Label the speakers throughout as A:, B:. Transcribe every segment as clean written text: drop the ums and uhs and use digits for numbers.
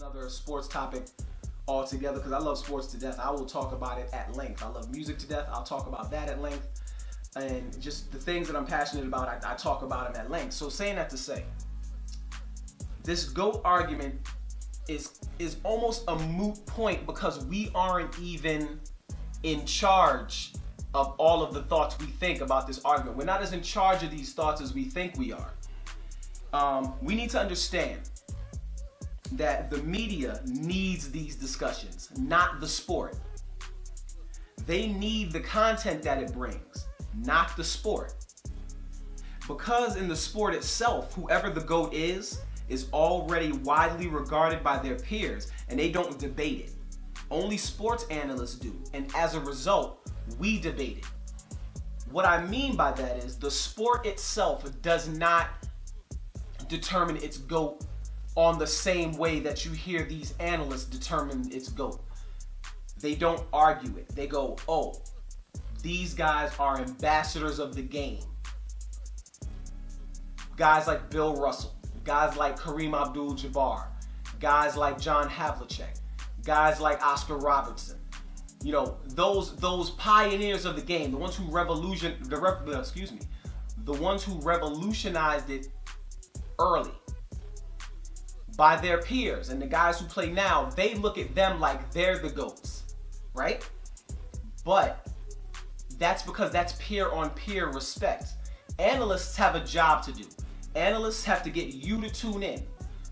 A: Another sports topic altogether, because I love sports to death. I will talk about it at length. I love music to death. I'll talk about that at length. And just the things that I'm passionate about, I talk about them at length. So saying that to say, this GOAT argument is almost a moot point because we aren't even in charge of all of the thoughts we think about this argument. We're not as in charge of these thoughts as we think we are. We need to understand that the media needs these discussions, not the sport. They need the content that it brings, not the sport. Because in the sport itself, whoever the GOAT is already widely regarded by their peers, and they don't debate it. Only sports analysts do, and as a result, we debate it. What I mean by that is the sport itself does not determine its GOAT on the same way that you hear these analysts determine its GOAT. They don't argue it. They go, oh, these guys are ambassadors of the game. Guys like Bill Russell, guys like Kareem Abdul-Jabbar, guys like John Havlicek, guys like Oscar Robertson. You know, those pioneers of the game, the ones who revolutionized it early by their peers, and the guys who play now, they look at them like they're the GOATs, right? But that's because that's peer on peer respect. Analysts have a job to do. Analysts have to get you to tune in.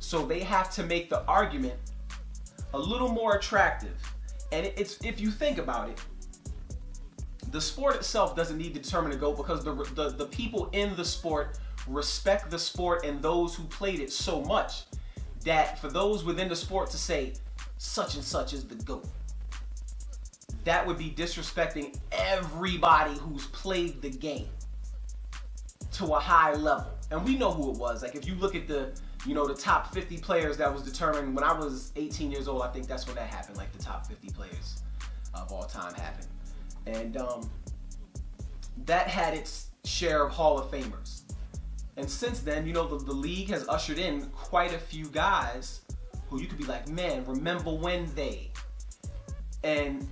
A: So they have to make the argument a little more attractive. And it's, if you think about it, the sport itself doesn't need to determine the GOAT because the people in the sport respect the sport and those who played it so much that for those within the sport to say such and such is the GOAT, that would be disrespecting everybody who's played the game to a high level. And we know who it was. Like if you look at the top 50 players that was determined when I was 18 years old, I think that's when that happened, like the top 50 players of all time happened. And that had its share of Hall of Famers. And since then, the league has ushered in quite a few guys who you could be like, man, remember when they? And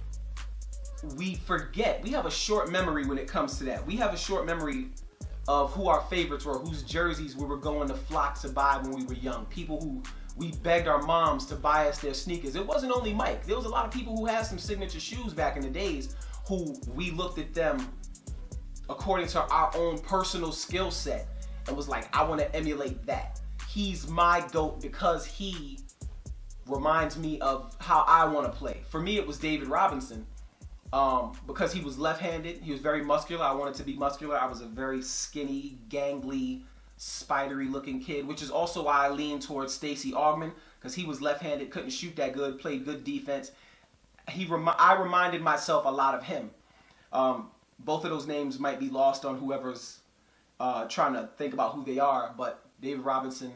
A: we forget. We have a short memory when it comes to that. We have a short memory of who our favorites were, whose jerseys we were going to flock to buy when we were young. People who we begged our moms to buy us their sneakers. It wasn't only Mike. There was a lot of people who had some signature shoes back in the days who we looked at them according to our own personal skill set and was like, I want to emulate that. He's my GOAT because he reminds me of how I want to play. For me, it was David Robinson because he was left-handed. He was very muscular. I wanted to be muscular. I was a very skinny, gangly, spidery-looking kid, which is also why I leaned towards Stacey Augmon because he was left-handed, couldn't shoot that good, played good defense. I reminded myself a lot of him. Both of those names might be lost on whoever's trying to think about who they are, but David Robinson,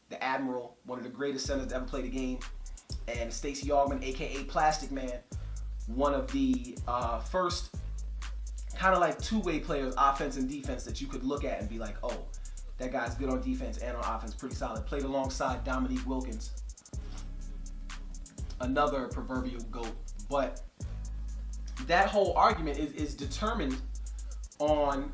A: the Admiral, one of the greatest centers to ever play the game, and Stacey Augmon, aka Plastic Man, one of the first kind of like two-way players, offense and defense, that you could look at and be like, oh, that guy's good on defense and on offense, pretty solid. Played alongside Dominique Wilkins, another proverbial GOAT. But that whole argument is determined on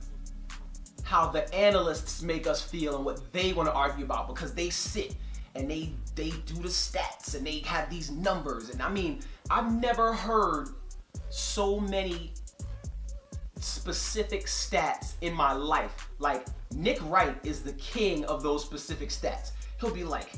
A: how the analysts make us feel and what they want to argue about, because they sit and they do the stats and they have these numbers. And I mean, I've never heard so many specific stats in my life. Like Nick Wright is the king of those specific stats. He'll be like,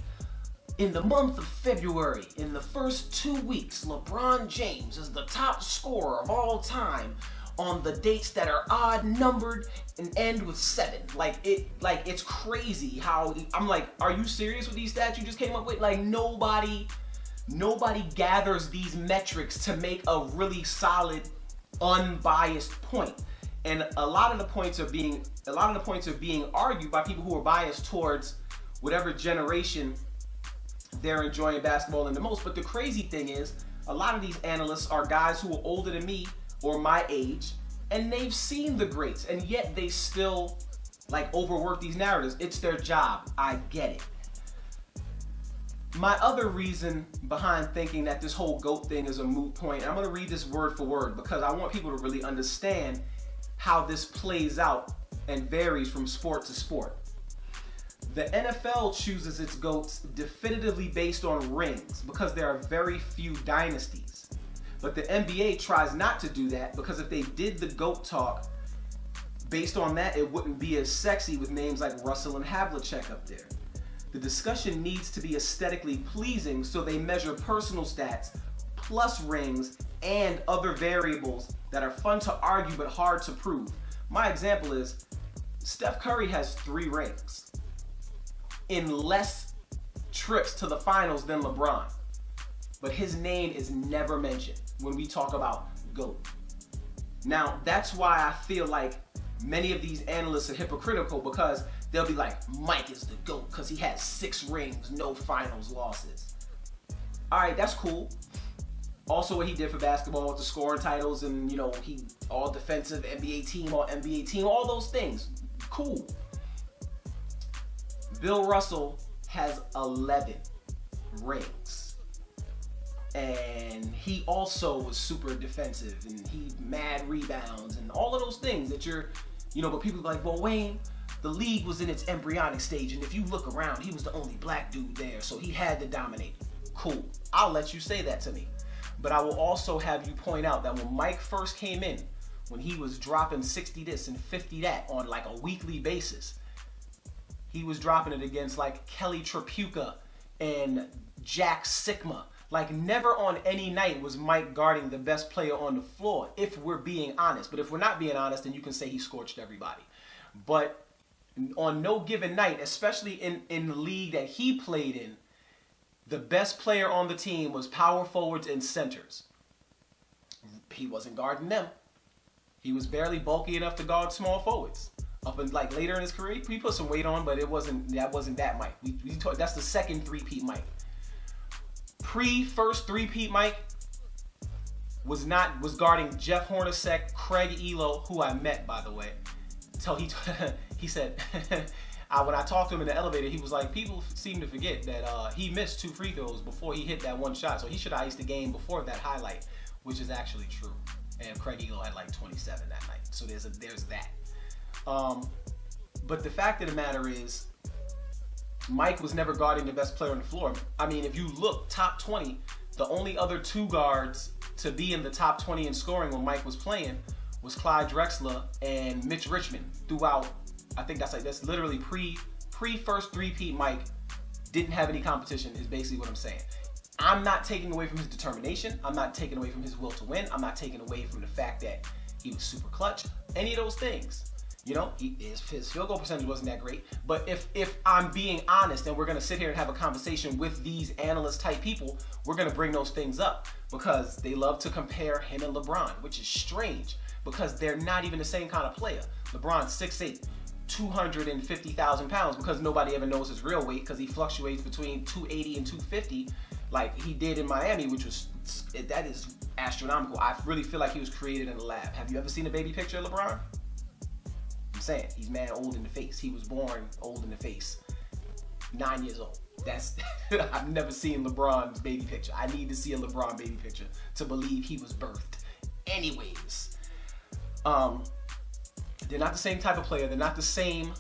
A: in the month of February, in the first 2 weeks, LeBron James is the top scorer of all time on the dates that are odd numbered and end with 7. Like it's crazy how I'm like, are you serious with these stats you just came up with? Like nobody gathers these metrics to make a really solid, unbiased point. And a lot of the points are being argued by people who are biased towards whatever generation they're enjoying basketball in the most. But the crazy thing is, a lot of these analysts are guys who are older than me or my age, and they've seen the greats, and yet they still like overwork these narratives. It's their job. I get it. My other reason behind thinking that this whole GOAT thing is a moot point, and I'm going to read this word for word because I want people to really understand how this plays out and varies from sport to sport. The NFL chooses its GOATs definitively based on rings because there are very few dynasties. But the NBA tries not to do that because if they did the GOAT talk based on that, it wouldn't be as sexy with names like Russell and Havlicek up there. The discussion needs to be aesthetically pleasing, so they measure personal stats plus rings and other variables that are fun to argue but hard to prove. My example is Steph Curry has 3 rings in less trips to the finals than LeBron, but his name is never mentioned when we talk about GOAT. Now, that's why I feel like many of these analysts are hypocritical because they'll be like, Mike is the GOAT because he has 6 rings, no finals losses. All right, that's cool. Also what he did for basketball with the scoring titles and, you know, he all defensive NBA team, all NBA team, all those things. Cool. Bill Russell has 11 rings. And he also was super defensive and he mad rebounds and all of those things that you're, you know, but people are like, well, Wayne, the league was in its embryonic stage, and if you look around, he was the only black dude there, so he had to dominate. Cool. I'll let you say that to me. But I will also have you point out that when Mike first came in, when he was dropping 60 this and 50 that on like a weekly basis, he was dropping it against like Kelly Tripucka and Jack Sikma. Like never on any night was Mike guarding the best player on the floor, if we're being honest. But if we're not being honest, then you can say he scorched everybody. But on no given night, especially in the league that he played in, the best player on the team was power forwards and centers. He wasn't guarding them. He was barely bulky enough to guard small forwards. Up in like later in his career, he put some weight on, but that wasn't that Mike. That's the second three-peat Mike. Pre-first three-peat Mike was guarding Jeff Hornacek, Craig Elo, who I met by the way. Until he said, when I talked to him in the elevator, he was like, people seem to forget that he missed 2 free throws before he hit that one shot. So he should have iced the game before that highlight, which is actually true. And Craig Elo had like 27 that night. So there's that. But the fact of the matter is, Mike was never guarding the best player on the floor. I mean, if you look top 20, the only other 2 guards to be in the top 20 in scoring when Mike was playing was Clyde Drexler and Mitch Richmond throughout. I think that's literally pre-first three-peat Mike didn't have any competition is basically what I'm saying. I'm not taking away from his determination. I'm not taking away from his will to win. I'm not taking away from the fact that he was super clutch. Any of those things. You know, his field goal percentage wasn't that great. But if I'm being honest and we're going to sit here and have a conversation with these analyst type people, we're going to bring those things up because they love to compare him and LeBron, which is strange because they're not even the same kind of player. LeBron's 6'8", 250,000 pounds because nobody ever knows his real weight because he fluctuates between 280 and 250 like he did in Miami, that is astronomical. I really feel like he was created in a lab. Have you ever seen a baby picture of LeBron? I'm saying, he's mad old in the face. He was born old in the face. 9 years old. I've never seen LeBron's baby picture. I need to see a LeBron baby picture to believe he was birthed. Anyways, they're not the same type of player. They're not the same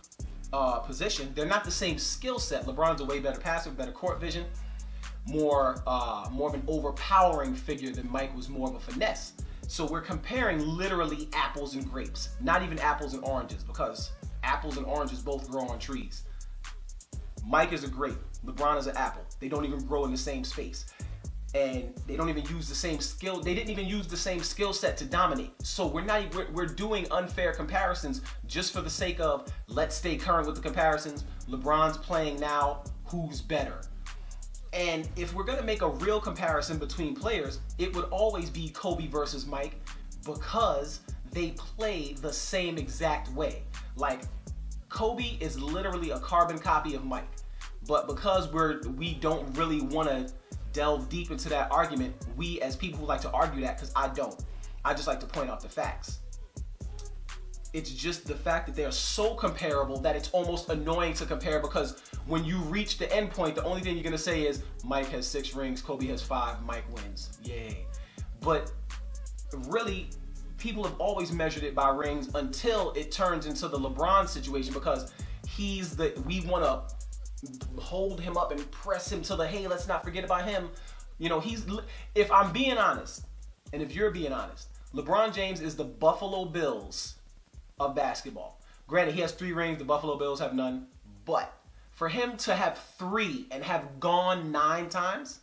A: position. They're not the same skill set. LeBron's a way better passer, better court vision, more of an overpowering figure than Mike was more of a finesse. So we're comparing literally apples and grapes, not even apples and oranges, because apples and oranges both grow on trees. Mike is a grape, LeBron is an apple. They don't even grow in the same space. And they don't even use the same skill. They didn't even use the same skill set to dominate. So we're doing unfair comparisons just for the sake of let's stay current with the comparisons. LeBron's playing now, who's better? And if we're going to make a real comparison between players, it would always be Kobe versus Mike because they play the same exact way. Like, Kobe is literally a carbon copy of Mike. But because we don't really want to delve deep into that argument, we as people who like to argue that, because I don't. I just like to point out the facts. It's just the fact that they're so comparable that it's almost annoying to compare, because when you reach the end point, the only thing you're gonna say is Mike has 6 rings, Kobe has 5, Mike wins. Yay. But really, people have always measured it by rings until it turns into the LeBron situation, because we want to hold him up and press him to the, hey, let's not forget about him. You know, if I'm being honest, and if you're being honest, LeBron James is the Buffalo Bills of basketball. Granted, he has 3 rings, the Buffalo Bills have none, but for him to have 3 and have gone 9 times,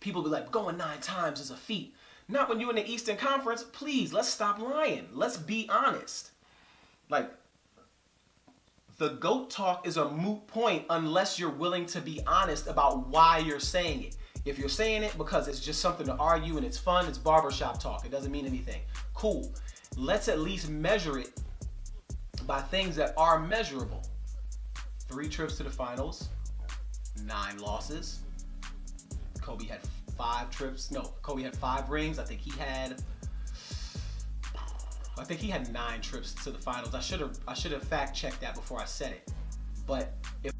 A: people be like, going 9 times is a feat. Not when you're in the Eastern Conference. Please, let's stop lying. Let's be honest. Like, the GOAT talk is a moot point unless you're willing to be honest about why you're saying it. If you're saying it because it's just something to argue and it's fun, it's barbershop talk. It doesn't mean anything. Cool. Let's at least measure it by things that are measurable. 3 trips to the finals, 9 losses. Kobe had 5 trips. No, Kobe had 5 rings. I think he had 9 trips to the finals. I should have fact checked that before I said it. But if